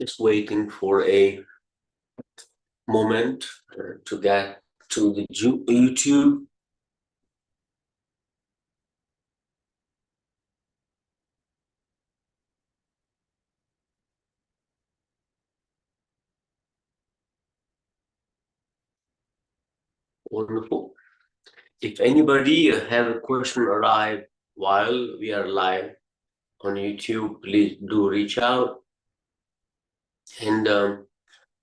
Just waiting for a moment to get to the YouTube. Wonderful. If anybody have a question arrive while we are live on YouTube, please do reach out. And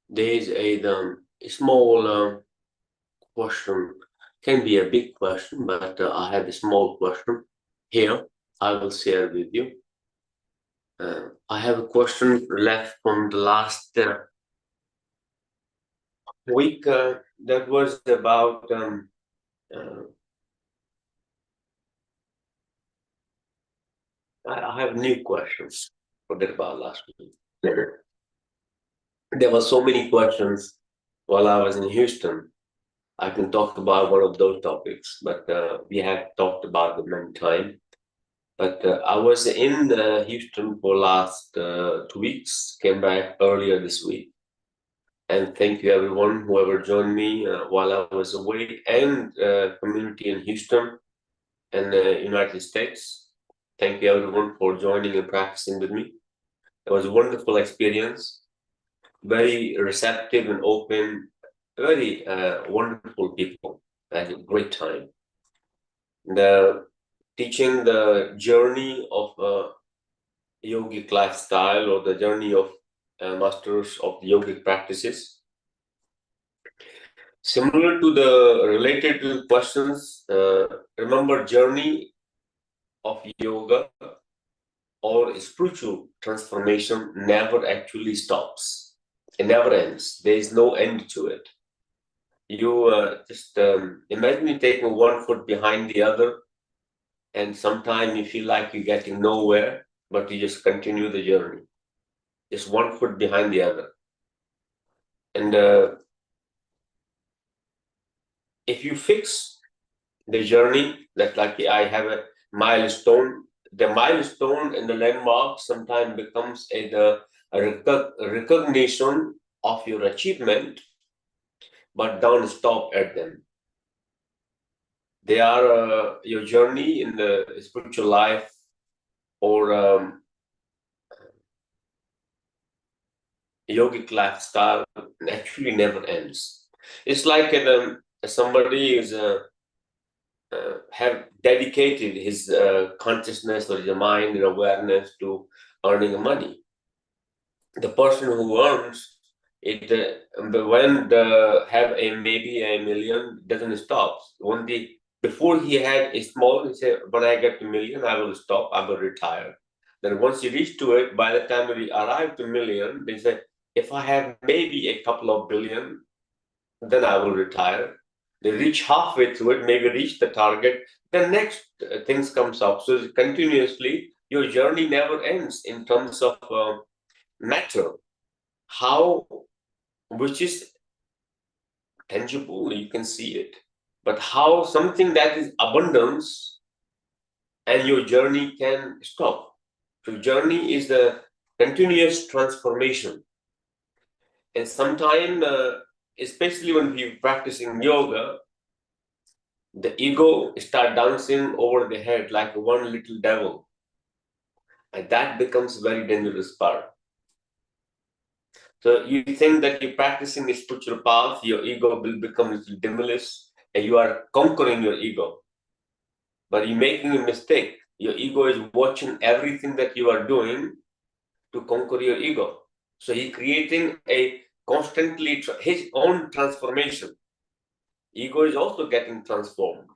there's a small question, can be a big question, but I have a small question here. I will share with you. I have a question left from the last week that was about I have new questions. Forget about last week. There were so many questions while I was in Houston. I can talk about one of those topics, but we have talked about them many times. But I was in Houston for last 2 weeks, came back earlier this week. And thank you everyone, whoever joined me while I was away, and community in Houston and the United States. Thank you everyone for joining and practicing with me. It was a wonderful experience, very receptive and open, very wonderful people. I had a great time. Teaching the journey of yogic lifestyle, or the journey of masters of the yogic practices. Similar to the related to questions, remember, journey of yoga or spiritual transformation never actually stops. It never ends. There is no end to it. You just imagine you taking one foot behind the other, and sometimes you feel like you're getting nowhere, but you just continue the journey. Just one foot behind the other. And if you fix the journey, that like I have a milestone, the milestone and the landmark sometimes becomes a recognition of your achievement, but don't stop at them. They are your journey in the spiritual life, or yogic lifestyle actually never ends. It's like somebody is have dedicated his consciousness or his mind and awareness to earning money. The person who earns it, when have a maybe a million, doesn't stop. Before he had a small, he said, when I get a million, I will stop, I will retire. Then once you reach to it, by the time we arrive to million, they say, if I have maybe a couple of billion, then I will retire. They reach halfway through it, maybe reach the target, the next things comes up. So continuously, your journey never ends in terms of matter, how, which is tangible, you can see it, but how something that is abundance and your journey can stop. So journey is the continuous transformation. And sometimes, especially when we're practicing yoga, the ego start dancing over the head like one little devil. And that becomes very dangerous part. So you think that you're practicing a spiritual path, your ego will become a little diminished, and you are conquering your ego. But you're making a mistake. Your ego is watching everything that you are doing to conquer your ego. So he's creating a constantly his own transformation. Ego is also getting transformed.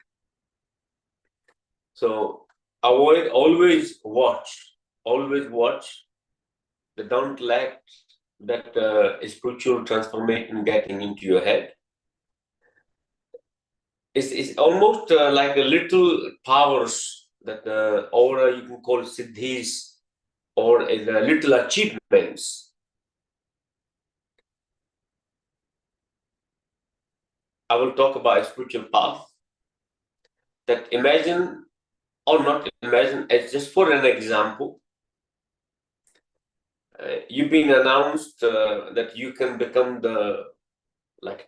So always watch, don't let that spiritual transformation getting into your head. It's almost like a little powers that or you can call siddhis, or little achievements. I will talk about a spiritual path that imagine, or not imagine, it's just for an example. You've been announced that you can become the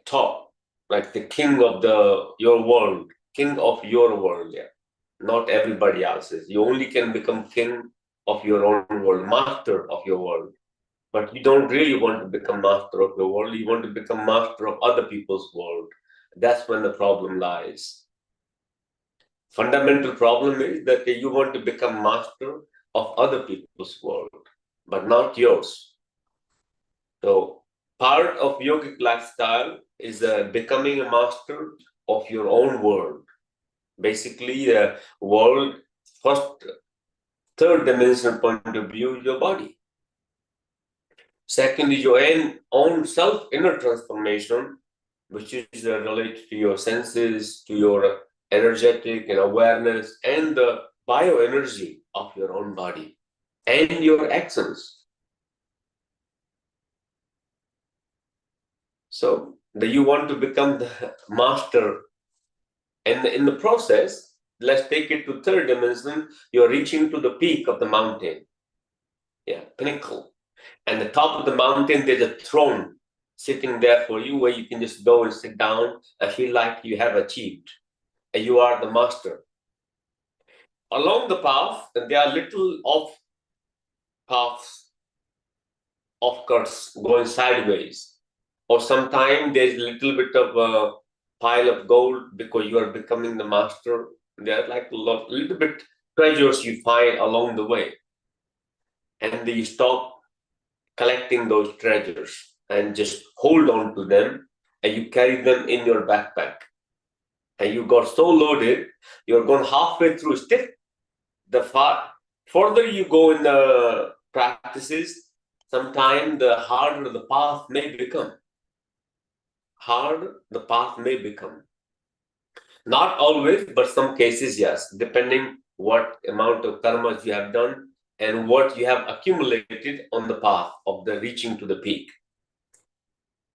top, like the king of your world, king of your world. Yeah, not everybody else's. You only can become king of your own world, master of your world. But you don't really want to become master of your world. You want to become master of other people's world. That's when the problem lies. Fundamental problem is that you want to become master of other people's world, but not yours. So part of yogic lifestyle is becoming a master of your own world. Basically, the world, first, third dimensional point of view, your body. Second is your own self inner transformation, which is related to your senses, to your energetic and awareness, and the bioenergy of your own body and your actions. So that you want to become the master, and in the process, let's take it to third dimension. You're reaching to the peak of the mountain, yeah, pinnacle, and the top of the mountain. There's a throne sitting there for you, where you can just go and sit down and feel like you have achieved, and you are the master. Along the path, there are little off paths, off cuts going sideways, or sometimes there's a little bit of a pile of gold because you are becoming the master. There are like little bit treasures you find along the way, and you stop collecting those treasures and just hold on to them, and you carry them in your backpack, and you got so loaded, you're going halfway through. Still, the further you go in the practices, sometimes the harder the path may become. Harder the path may become. Not always, but some cases, yes, depending what amount of karmas you have done and what you have accumulated on the path of the reaching to the peak.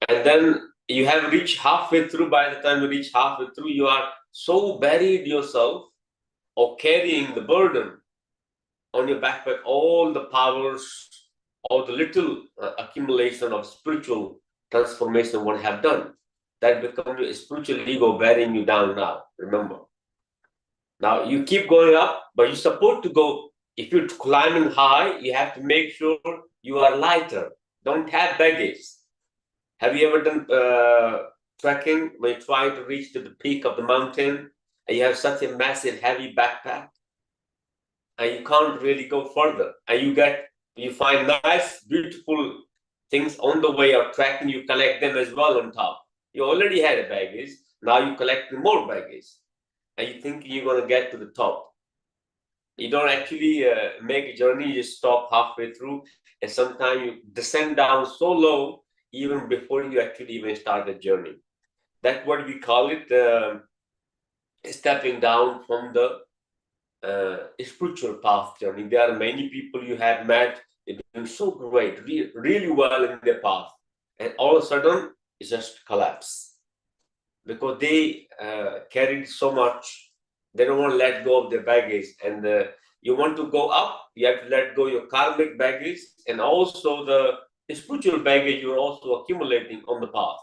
And then you have reached halfway through. By the time you reach halfway through, you are so buried yourself or carrying the burden on your backpack, all the powers, all the little accumulation of spiritual transformation one have done. That becomes your spiritual ego bearing you down now, remember. Now you keep going up, but you're supposed to go, if you're climbing high, you have to make sure you are lighter. Don't have baggage. Have you ever done trekking when you're trying to reach to the peak of the mountain and you have such a massive, heavy backpack and you can't really go further? And you find nice, beautiful things on the way of trekking, you collect them as well on top. You already had a baggage, now you collect more baggage. And you think you're going to get to the top. You don't actually make a journey, you just stop halfway through, and sometimes you descend down so low even before you actually even start the journey. That's what we call it, stepping down from the spiritual path journey. There are many people you have met, they're doing so great, really well in their path, and all of a sudden it just collapse because they carried so much. They don't want to let go of their baggage, and you want to go up, you have to let go your karmic baggage and also the spiritual baggage you're also accumulating on the path.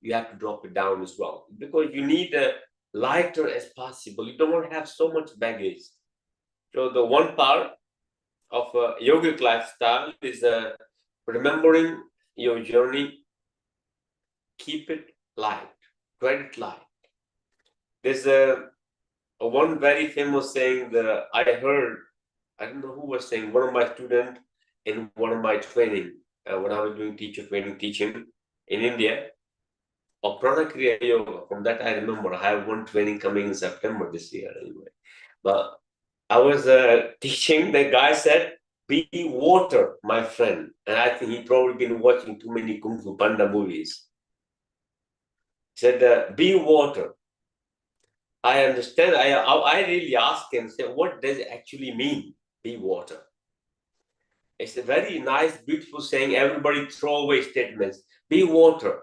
You have to drop it down as well because you need a lighter as possible. You don't want to have so much baggage. So the one part of a yogic lifestyle is remembering your journey. Keep it light, tread it light. There's one very famous saying that I heard. I don't know who was saying. One of my students in one of my training when I was doing teacher training teaching in India of Prana Kriya Yoga. From that I remember I have one training coming in September this year anyway. But I was teaching. The guy said, "Be water, my friend," and I think he probably been watching too many Kung Fu Panda movies. He said, "Be water." I understand. I really asked him, say, what does it actually mean, be water? It's a very nice, beautiful saying. Everybody throw away statements. Be water.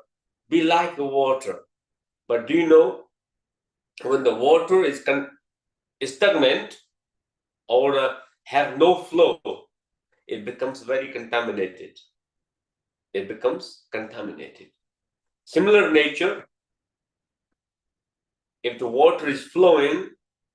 Be like the water. But do you know, when the water is stagnant or have no flow, it becomes very contaminated. It becomes contaminated. Similar nature, if the water is flowing,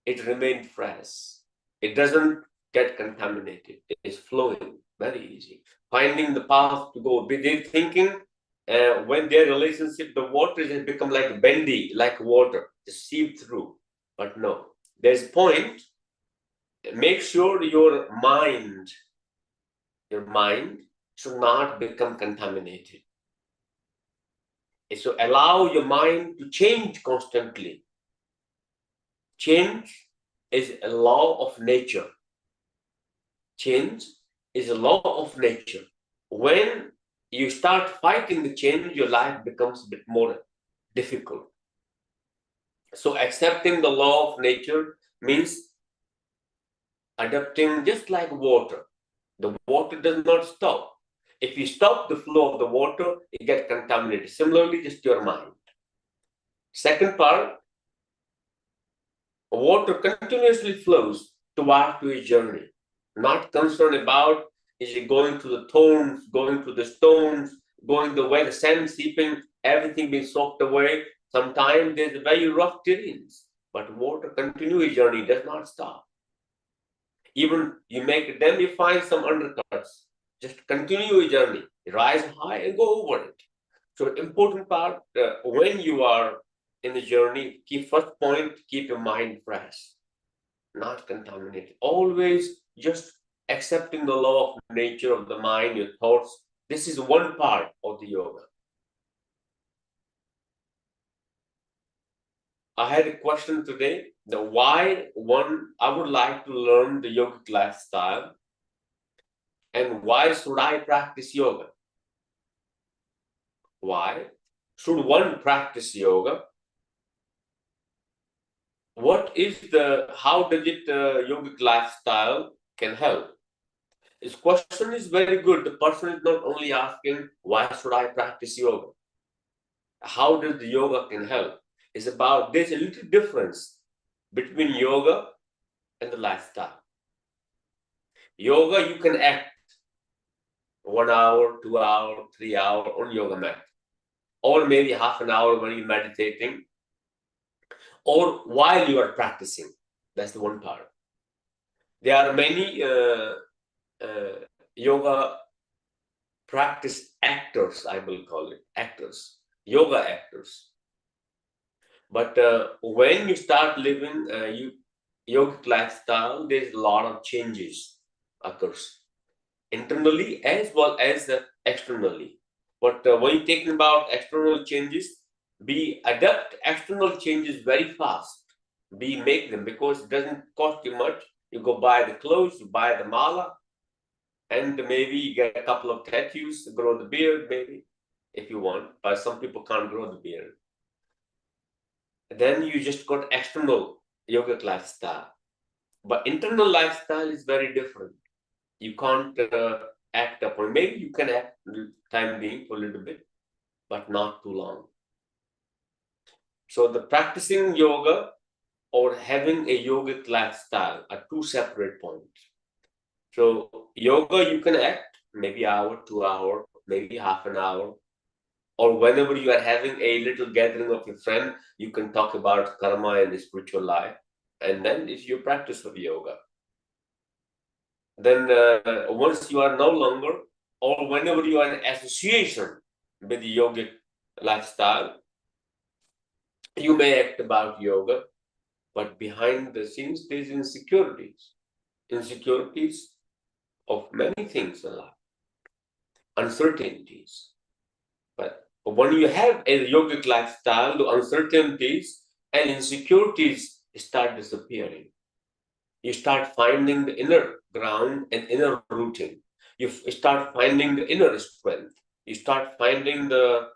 it remains fresh. It doesn't get contaminated. It is flowing very easy. Finding the path to go. They're thinking when their relationship, the water has become like bendy, like water, to seep through. But no, there's a point. Make sure your mind should not become contaminated. So allow your mind to change constantly. Change is a law of nature. Change is a law of nature. When you start fighting the change, your life becomes a bit more difficult. So accepting the law of nature means adapting just like water. The water does not stop. If you stop the flow of the water, it gets contaminated. Similarly, just your mind. Second part, water continuously flows to a journey, not concerned about is it going to the thorns, going to the stones, going the way the sand seeping, everything being soaked away. Sometimes there's very rough terrains, but water continues journey, does not stop. Even you make a dam, you find some undercuts. Just continue your journey, rise high and go over it. So important part, when you are in the journey, first point, keep your mind fresh, not contaminated. Always just accepting the law of nature of the mind, your thoughts. This is one part of the yoga. I had a question today, I would like to learn the yogic lifestyle and why should I practice yoga? Why should one practice yoga? How does it yogic lifestyle can help? His question is very good. The person is not only asking, why should I practice yoga? How does the yoga can help? It's about, there's a little difference between yoga and the lifestyle. Yoga, you can act 1 hour, 2 hour, 3 hour on yoga mat, or maybe half an hour when you're meditating, or while you are practicing. That's the one part. There are many yoga practice actors, I will call it, actors, yoga actors. But when you start living yogic lifestyle, there's a lot of changes occurs internally as well as externally. But when you're talking about external changes, we adapt external changes very fast. We make them because it doesn't cost you much. You go buy the clothes, you buy the mala, and maybe you get a couple of tattoos, grow the beard, maybe, if you want. But some people can't grow the beard. Then you just got external yogic lifestyle. But internal lifestyle is very different. You can't act upon. Maybe you can act time being for a little bit, but not too long. So the practicing yoga or having a yogic lifestyle are two separate points. So yoga, you can act maybe hour, 2 hour, maybe half an hour, or whenever you are having a little gathering of your friend, you can talk about karma and the spiritual life. And then it's your practice of yoga. Then once you are no longer, or whenever you are in association with the yogic lifestyle, you may act about yoga, but behind the scenes, there's insecurities of many things in life, uncertainties. But when you have a yogic lifestyle, the uncertainties and insecurities start disappearing. You start finding the inner ground and inner rooting. You start finding the inner strength. You start finding the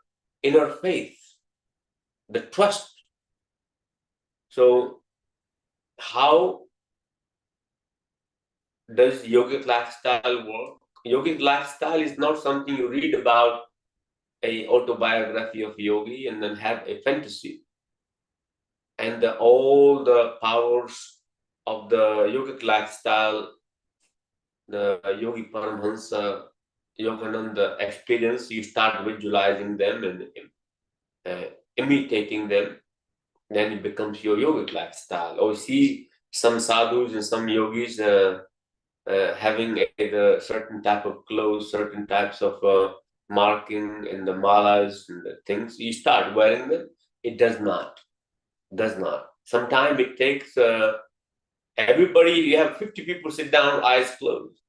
inner faith, the trust. So how does yogic lifestyle work? Yogic lifestyle is not something you read about a autobiography of yogi and then have a fantasy. And all the powers of the yogic lifestyle the Yogi Paramhansa Yogananda experience, you start visualizing them and imitating them, then it becomes your yogic lifestyle. Or see some sadhus and some yogis having a certain type of clothes, certain types of marking in the malas and the things. You start wearing them. It does not. Does not. Sometimes it takes everybody. You have 50 people sit down, eyes closed,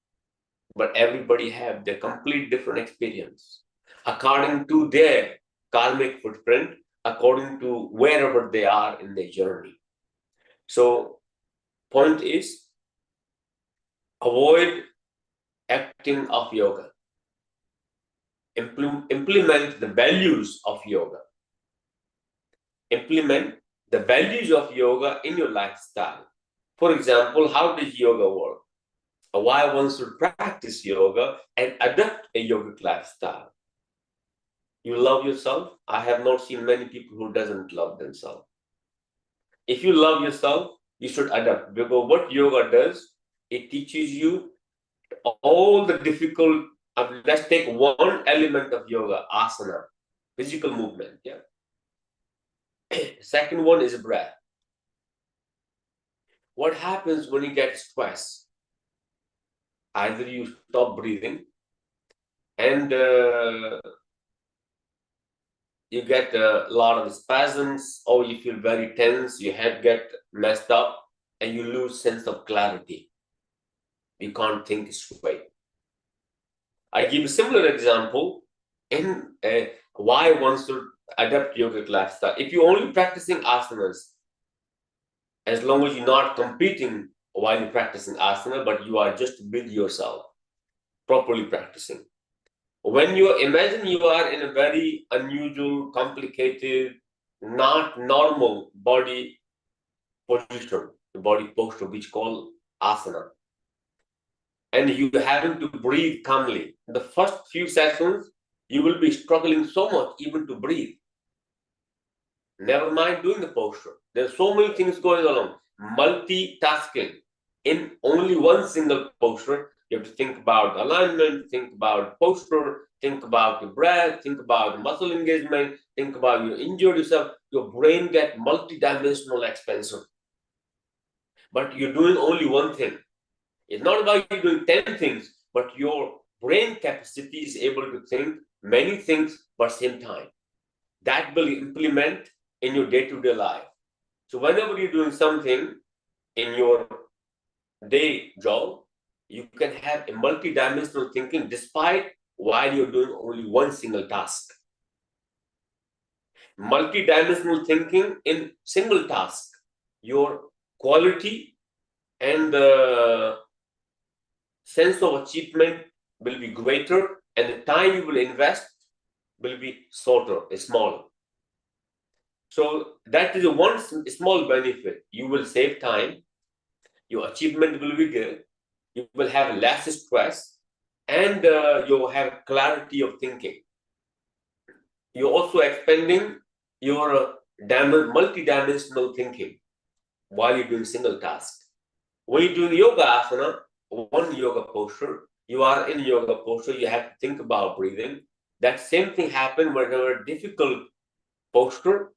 but everybody have their complete different experience according to their karmic footprint, according to wherever they are in their journey. So, point is, avoid acting of yoga. Implement the values of yoga. Implement the values of yoga in your lifestyle. For example, how does yoga work? Why one should practice yoga and adopt a yogic lifestyle? You love yourself. I have not seen many people who doesn't love themselves. If you love yourself, you should adapt, because what yoga does, it teaches you all the difficult. Let's take one element of yoga, asana, physical movement. Yeah. Second one is breath. What happens when you get stressed? Either you stop breathing and you get a lot of spasms, or you feel very tense, your head get messed up, and you lose sense of clarity. You can't think straight. I give a similar example in why one should adapt yogic lifestyle. If you're only practicing asanas, as long as you're not competing while you're practicing asana, but you are just with yourself, properly practicing. When you imagine you are in a very unusual, complicated, not normal body position, the body posture, which called asana, and you having to breathe calmly. In the first few sessions, you will be struggling so much even to breathe. Never mind doing the posture. There's so many things going along. Multitasking in only one single posture. You have to think about alignment, think about posture, think about the breath, think about muscle engagement, think about you injured yourself. Your brain gets multi-dimensional expansion. But you're doing only one thing. It's not about you doing 10 things, but your brain capacity is able to think many things at the same time. That will implement in your day-to-day life. So whenever you're doing something in your day job, you can have a multi-dimensional thinking despite while you're doing only one single task. Multi-dimensional thinking in single task, your quality and the sense of achievement will be greater, and the time you will invest will be shorter, smaller. So that is one small benefit. You will save time, your achievement will be good, you will have less stress, and you will have clarity of thinking. You're also expanding your multi-dimensional thinking while you're doing single task. When you're doing yoga asana, one yoga posture, you are in yoga posture, you have to think about breathing. That same thing happens whenever difficult posture,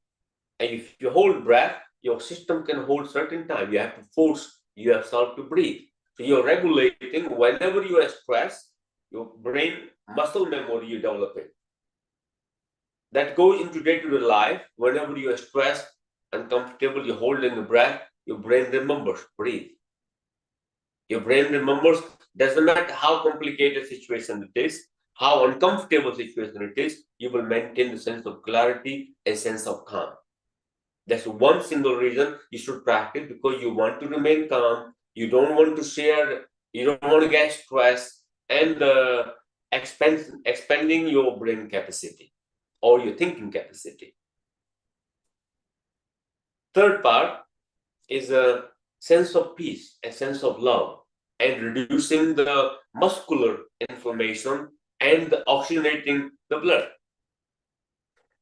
and if you hold breath, your system can hold certain time. You have to force yourself to breathe. So you're regulating whenever you are stressed, your brain muscle memory you developing. That goes into day-to-day life. Whenever you are stressed, uncomfortable, you're holding the breath, your brain remembers, breathe. Your brain remembers, doesn't matter how complicated situation it is, how uncomfortable situation it is, you will maintain the sense of clarity and sense of calm. That's one single reason you should practice, because you want to remain calm, you don't want to share, you don't want to get stressed, and expanding your brain capacity or your thinking capacity. Third part is a sense of peace, a sense of love, and reducing the muscular inflammation and oxygenating the blood.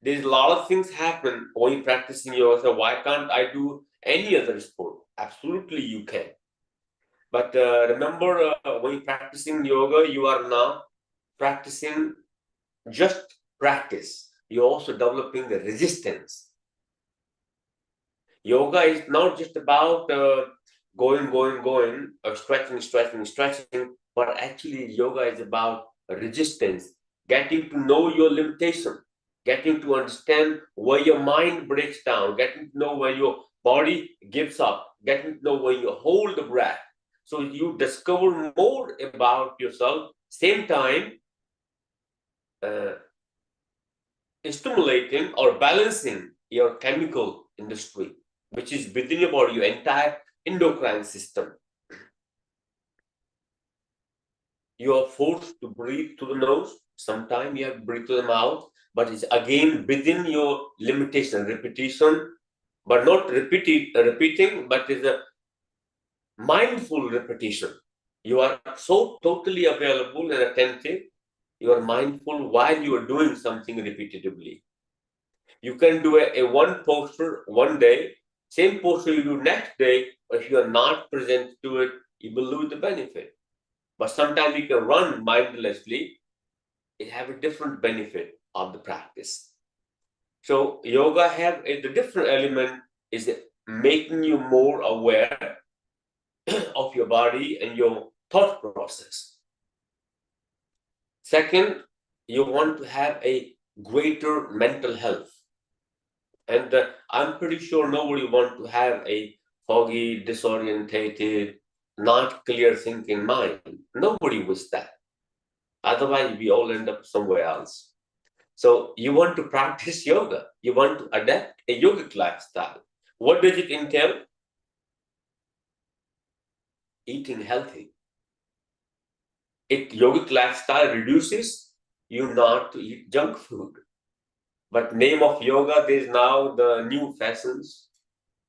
There's a lot of things happen when you're practicing yoga. So why can't I do any other sport? Absolutely, you can. But remember, when you're practicing yoga, you are not practicing just practice. You're also developing the resistance. Yoga is not just about going, stretching, but actually yoga is about resistance, getting to know your limitation, getting to understand where your mind breaks down, getting to know where your body gives up, getting to know where you hold the breath. So you discover more about yourself, same time uh, stimulating or balancing your chemical industry, which is within your body, your entire endocrine system. You are forced to breathe through the nose. Sometimes you have to breathe through the mouth, but it's again within your limitation, repetition, but not repeating, but it's a mindful repetition. You are so totally available and attentive. You are mindful while you are doing something repetitively. You can do a one posture one day, same posture you do next day, but if you are not present to it, you will lose the benefit. But sometimes you can run mindlessly, it have a different benefit of the practice. So yoga have the different element is making you more aware of your body and your thought process. Second, you want to have a greater mental health. And I'm pretty sure nobody wants to have a foggy, disorientated, not clear thinking mind. Nobody wishes that. Otherwise, we all end up somewhere else. So you want to practice yoga. You want to adapt a yogic lifestyle. What does it entail? Eating healthy. Yogic lifestyle reduces you not to eat junk food. But name of yoga, there's now the new fashions,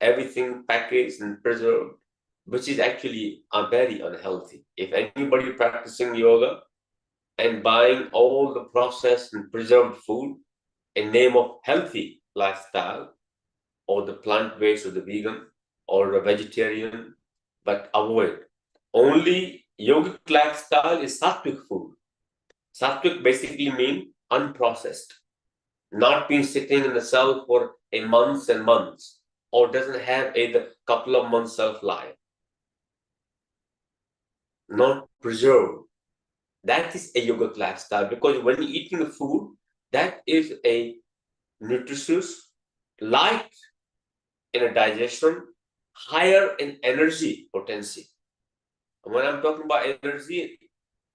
everything packaged and preserved, which is actually very unhealthy. If anybody practicing yoga and buying all the processed and preserved food in name of healthy lifestyle, or the plant-based or the vegan or the vegetarian, but avoid. Only yogic lifestyle is sattvic food. Sattvic basically means unprocessed, not been sitting in the cell for a months and months, or doesn't have a couple of months shelf life, not preserved. That is a yogic lifestyle, because when you're eating the food, that is a nutritious, light in a digestion, higher in energy potency. When I'm talking about energy,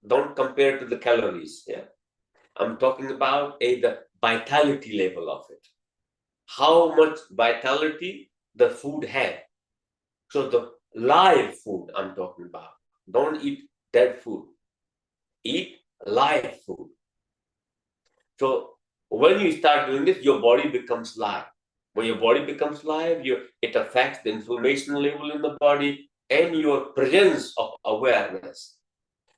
don't compare to the calories. Yeah, I'm talking about the vitality level of it. How much vitality the food had. So the live food I'm talking about. Don't eat dead food. Eat live food. So when you start doing this, your body becomes live. When your body becomes live, it affects the inflammation level in the body and your presence of awareness.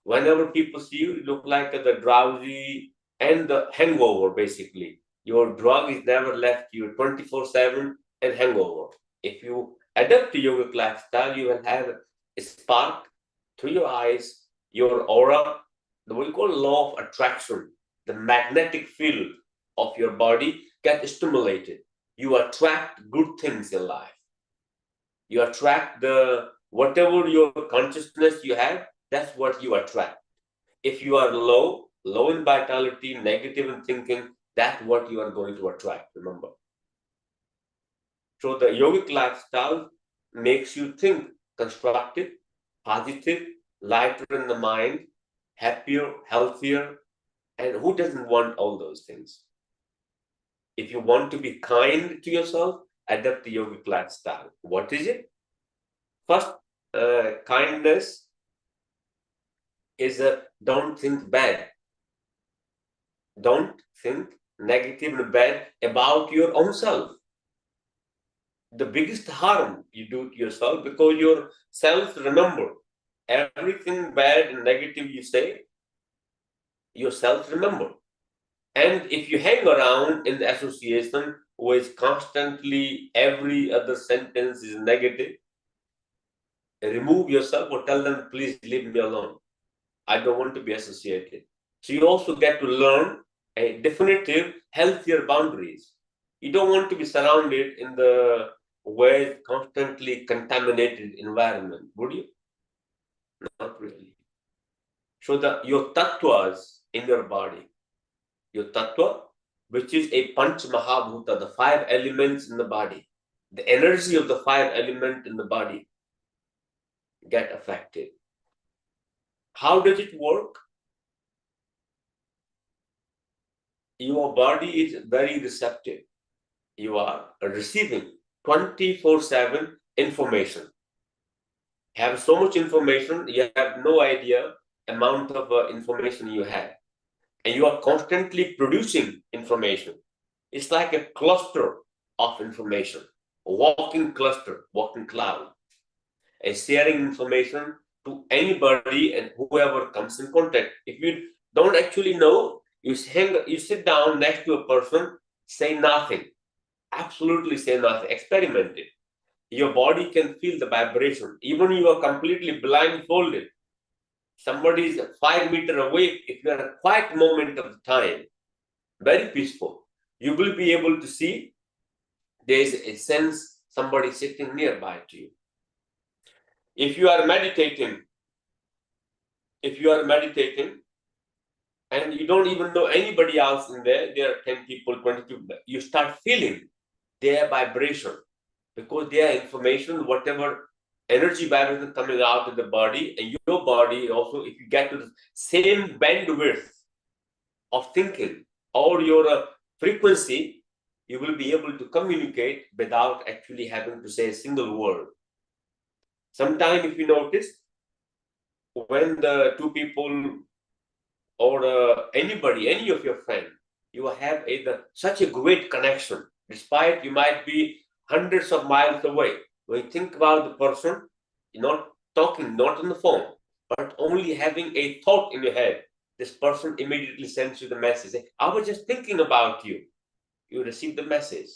Whenever people see you, you look like the drowsy and the hangover, basically. Your drug is never left you 24/7 and hangover. If you adapt to yogic lifestyle, you will have a spark through your eyes, your aura, the what we call law of attraction, the magnetic field of your body get stimulated. You attract good things in life. You attract the whatever your consciousness you have, that's what you attract. If you are low in vitality, negative in thinking, that's what you are going to attract, remember. So the yogic lifestyle makes you think constructive, positive, lighter in the mind, happier, healthier, and who doesn't want all those things? If you want to be kind to yourself, adapt the yogic lifestyle. What is it? First, kindness is don't think bad. Don't think negative and bad about your own self. The biggest harm you do to yourself, because your self, remember, everything bad and negative you say, yourself remember. And if you hang around in the association with constantly every other sentence is negative, remove yourself or tell them, please leave me alone. I don't want to be associated. So you also get to learn a definitive, healthier boundaries. You don't want to be surrounded in the way constantly contaminated environment, would you? Not really. So your tattvas in your body, your tattva, which is a panch mahabhuta, the five elements in the body, the energy of the five element in the body get affected. How does it work? Your body is very receptive. You are receiving 24/7 information. Have so much information, you have no idea amount of information you have. And you are constantly producing information. It's like a cluster of information, a walking cluster, walking cloud, and sharing information to anybody and whoever comes in contact. If you don't actually know, you sit down next to a person, say nothing, absolutely say nothing, experiment it. Your body can feel the vibration. Even you are completely blindfolded. Somebody is 5 meters away. If you are a quiet moment of time, very peaceful, you will be able to see there is a sense somebody sitting nearby to you. If you are meditating, and you don't even know anybody else in there are 10 people, 20 people, you start feeling their vibration because their information, whatever energy vibration coming out of the body, and your body also, if you get to the same bandwidth of thinking or your frequency, you will be able to communicate without actually having to say a single word. Sometimes, if you notice, when the two people or anybody, any of your friends, you have such a great connection, despite you might be hundreds of miles away. When you think about the person, you're not talking, not on the phone, but only having a thought in your head, this person immediately sends you the message. I was just thinking about you. You receive the message.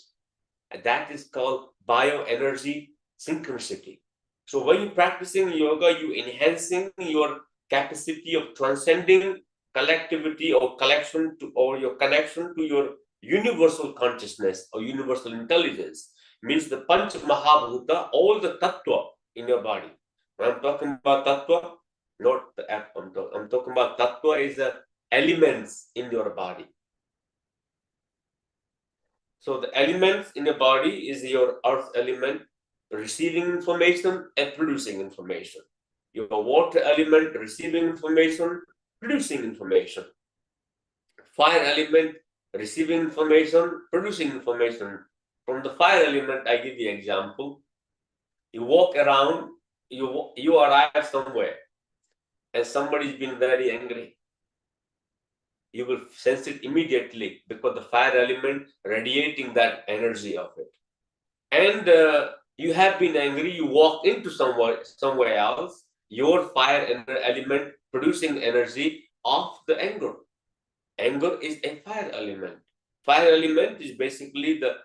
And that is called bioenergy synchronicity. So when you're practicing yoga, you're enhancing your capacity of transcending collectivity or collection to, or your connection to your universal consciousness or universal intelligence. Means the Panch Mahabhuta, all the tattva in your body. When I'm talking about tattva, not the app, I'm talking about tattva is the elements in your body. So the elements in your body is your earth element, receiving information and producing information. Your water element, receiving information, producing information. Fire element, receiving information, producing information. From the fire element, I give you an example. You walk around, you arrive somewhere, and somebody's been very angry. You will sense it immediately because the fire element radiating that energy of it. And you have been angry, you walk into somewhere else, your fire element producing energy of the anger. Anger is a fire element. Fire element is basically the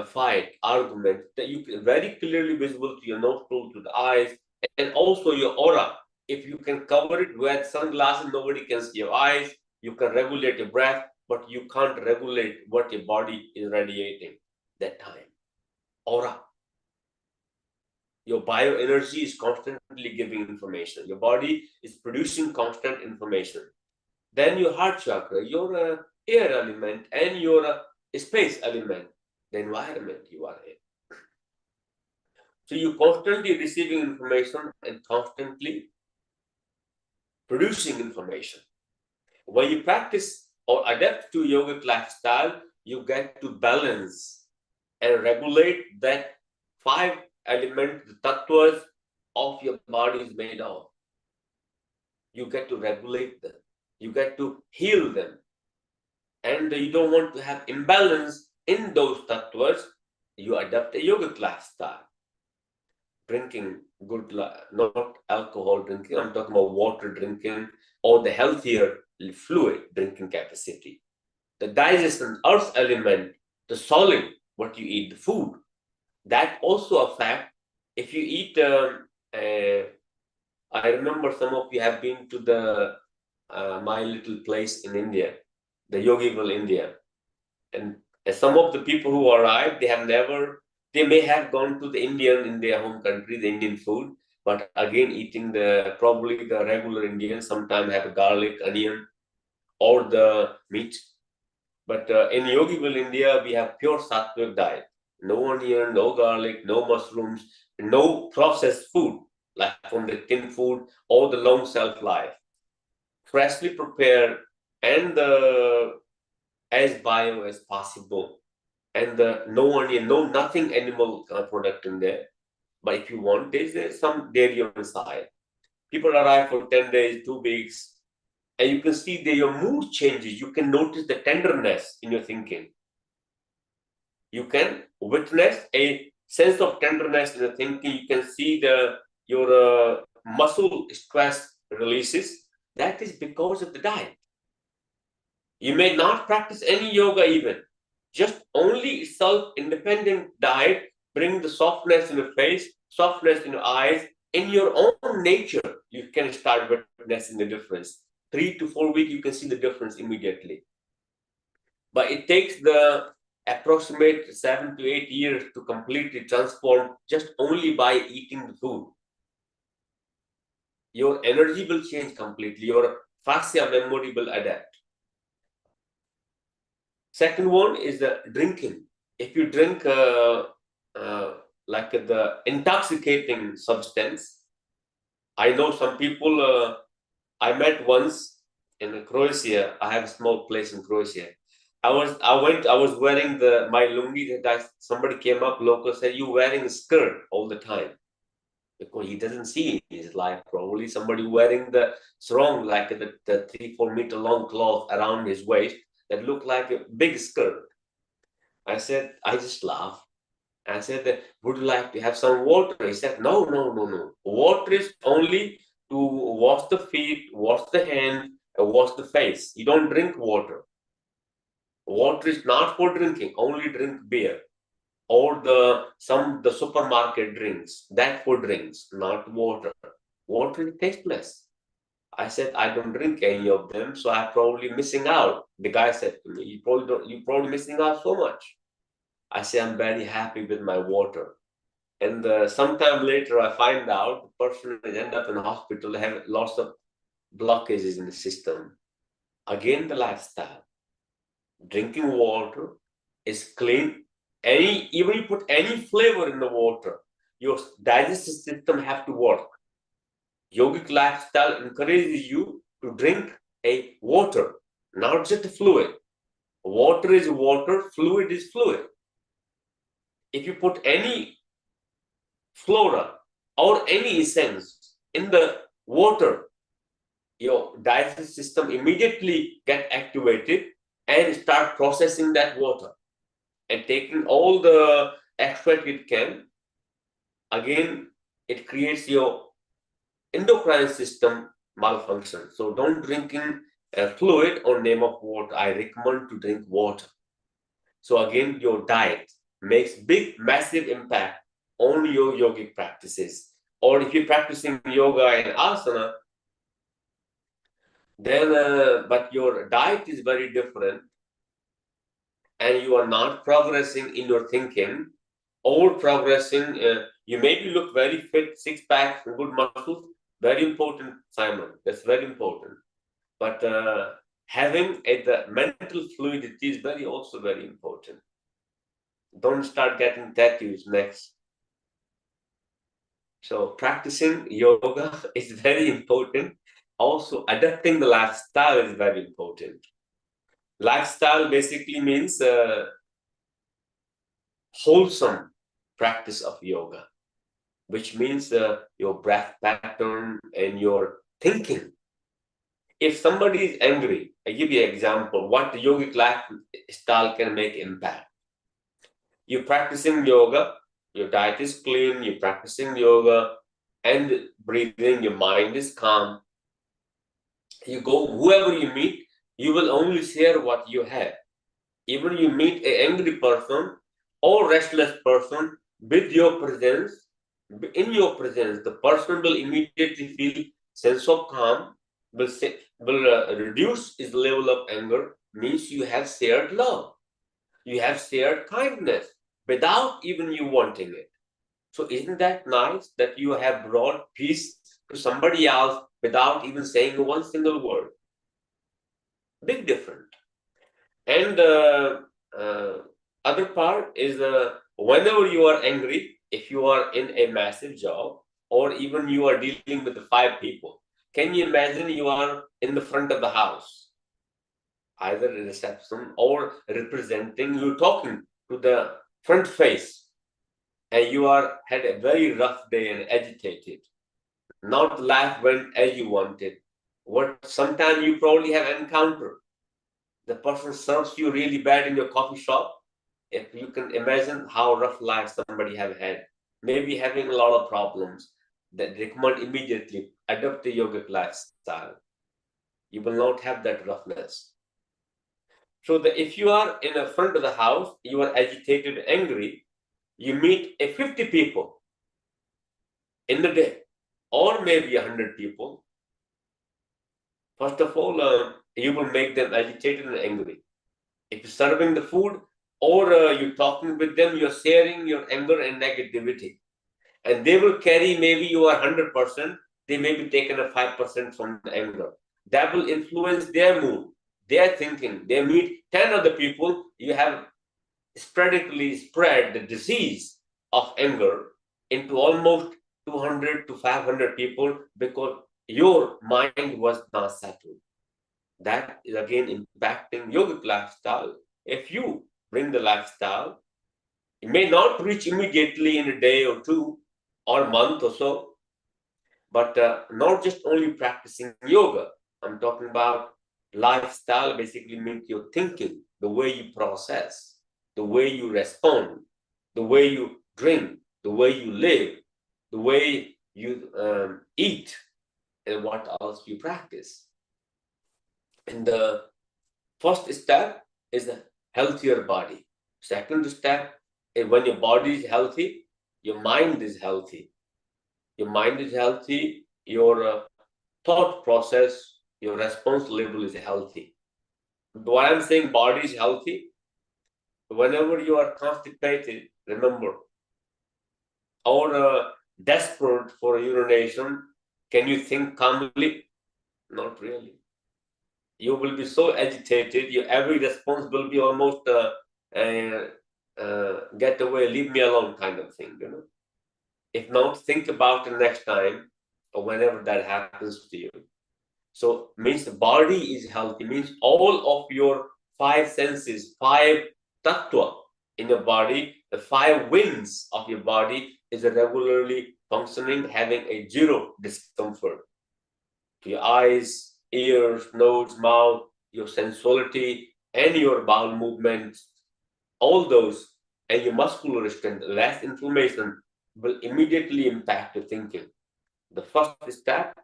fight, argument that you can very clearly visible to your nostril, to the eyes, and also your aura. If you can cover it with sunglasses, nobody can see your eyes. You can regulate your breath, but you can't regulate what your body is radiating that time. Aura. Your bioenergy is constantly giving information. Your body is producing constant information. Then your heart chakra, your air element, and your space element, the environment you are in. So you're constantly receiving information and constantly producing information. When you practice or adapt to yogic lifestyle, you get to balance and regulate that five elements, the tattvas of your body is made of. You get to regulate them. You get to heal them. And you don't want to have imbalance in those tattvas. You adapt a yogic lifestyle. Drinking good, not alcohol drinking, I'm talking about water drinking or the healthier fluid drinking capacity. The digestion, earth element, the solid, what you eat, the food, that also affect if you eat I remember some of you have been to the my little place in India, the Yogiville, India. And some of the people who arrived, they may have gone to the Indian in their home country, the Indian food, but again eating probably the regular Indian, sometimes have garlic, onion, or the meat. But in Yogiville, India, we have pure sattvic diet. No onion, no garlic, no mushrooms, no processed food, like from the tin food or the long shelf life. Freshly prepared and as bio as possible. And no onion, no nothing animal product in there. But if you want, there's some dairy on the side. People arrive for 10 days, 2 weeks, and you can see that your mood changes. You can notice the tenderness in your thinking. You can witness a sense of tenderness in the thinking. You can see your muscle stress releases. That is because of the diet. You may not practice any yoga even. Just only self-independent diet bring the softness in your face, softness in your eyes. In your own nature, you can start witnessing the difference. 3 to 4 weeks, you can see the difference immediately. But it takes the approximate 7 to 8 years to completely transform just only by eating the food. Your energy will change completely. Your fascia memory will adapt. Second one is the drinking. If you drink like the intoxicating substance, I know some people. I met once in Croatia. I have a small place in Croatia. I was wearing my lungi. Somebody came up, local, said, "You wearing a skirt all the time?" Because he doesn't see in his life, probably somebody wearing the sarong, like the 3-4 meter long cloth around his waist that looked like a big skirt. I said, I just laughed. I said, would you like to have some water? He said, no, no, no, no. Water is only to wash the feet, wash the hand, and wash the face. You don't drink water. Water is not for drinking, only drink beer. Or the supermarket drinks, that for drinks, not water. Water is tasteless. I said, I don't drink any of them, so I'm probably missing out. The guy said to me, you're probably missing out so much. I say, I'm very happy with my water. And sometime later, I find out the person has ended up in hospital, have lots of blockages in the system. Again, the lifestyle. Drinking water is clean. Even you put any flavor in the water, your digestive system have to work. Yogic lifestyle encourages you to drink a water, not just a fluid. Water is water, fluid is fluid. If you put any flora or any essence in the water, your digestive system immediately get activated and start processing that water and taking all the extract it can. Again, it creates your endocrine system malfunction. So don't drinking fluid or name of water. I recommend to drink water. So again, your diet makes big, massive impact on your yogic practices. Or if you're practicing yoga and asana, then but your diet is very different and you are not progressing in your thinking or progressing, you maybe look very fit, six pack, good muscles, very important, Simon, that's very important. But having the mental fluidity is also very important. Don't start getting tattoos next. So practicing yoga is very important. Also, adapting the lifestyle is very important. Lifestyle basically means wholesome practice of yoga, which means your breath pattern and your thinking. If somebody is angry, I give you an example, what the yogic lifestyle can make impact. You're practicing yoga, your diet is clean, you're practicing yoga and breathing, your mind is calm. You go, whoever you meet, you will only share what you have. Even you meet an angry person or restless person, with your presence, in your presence, the person will immediately feel sense of calm, will reduce his level of anger, means you have shared love. You have shared kindness without even you wanting it. So isn't that nice that you have brought peace to somebody else without even saying one single word? Big difference. And other part is whenever you are angry, if you are in a massive job or even you are dealing with the 5 people, can you imagine you are in the front of the house, either a reception or representing, you're talking to the front face, and you are had a very rough day and agitated. Not life went as you wanted. What sometime you probably have encountered. The person serves you really bad in your coffee shop. If you can imagine how rough life somebody have had, maybe having a lot of problems, that recommend immediately adopt the yogic lifestyle. You will not have that roughness. So if you are in the front of the house, you are agitated, angry, you meet a 50 people in the day, or maybe 100 people. First of all, you will make them agitated and angry. If you're serving the food or you're talking with them, you're sharing your anger and negativity. And they will carry, maybe you are 100%, they may be taken a 5% from the anger. That will influence their mood, their thinking. They meet 10 other people, you have sporadically spread the disease of anger into almost 200 to 500 people because your mind was not settled. That is again impacting yogic lifestyle. If you bring the lifestyle, it may not reach immediately in a day or two or a month or so, but not just only practicing yoga. I'm talking about lifestyle basically means your thinking, the way you process, the way you respond, the way you drink, the way you live, the way you eat, and what else you practice. And the first step is a healthier body. Second step is when your body is healthy, your mind is healthy. Your mind is healthy, your thought process, your response level is healthy. Why I'm saying body is healthy, whenever you are constipated, remember, or desperate for urination, can you think calmly? Not really. You will be so agitated, your every response will be almost get away, leave me alone kind of thing, you know. If not, think about it next time or whenever that happens to you. So means the body is healthy, means all of your 5 senses, 5 tattva in your body, the 5 winds of your body is regularly functioning, having a zero discomfort. To your eyes, ears, nose, mouth, your sensuality, and your bowel movements, all those, and your muscular strength, less inflammation will immediately impact your thinking. The first step,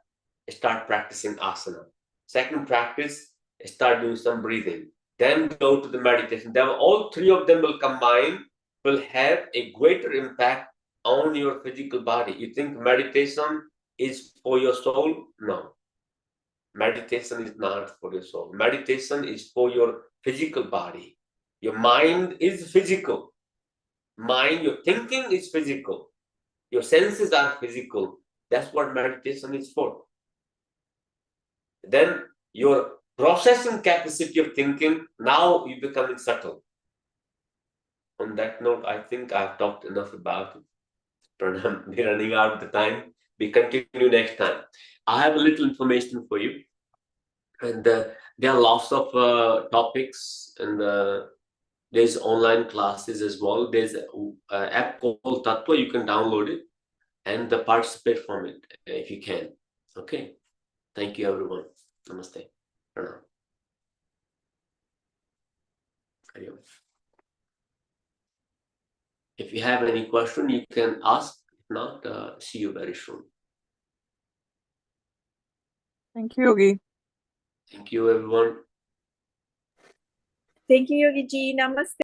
start practicing asana. Second practice, start doing some breathing. Then go to the meditation. Then all 3 of them will combine, will have a greater impact on your physical body. You think meditation is for your soul? No. Meditation is not for your soul. Meditation is for your physical body. Your mind is physical. Mind, your thinking is physical. Your senses are physical. That's what meditation is for. Then your processing capacity of thinking, now you becoming subtle. On that note, I think I've talked enough about it. Pranam, we're running out of the time. We continue next time. I have a little information for you. And there are lots of topics, and there's online classes as well. There's an app called Tattva. You can download it and participate from it if you can. Okay. Thank you, everyone. Namaste. Pranam. If you have any question, you can ask. If not, see you very soon. Thank you, Yogi. Thank you, everyone. Thank you, Yogi ji. Namaste.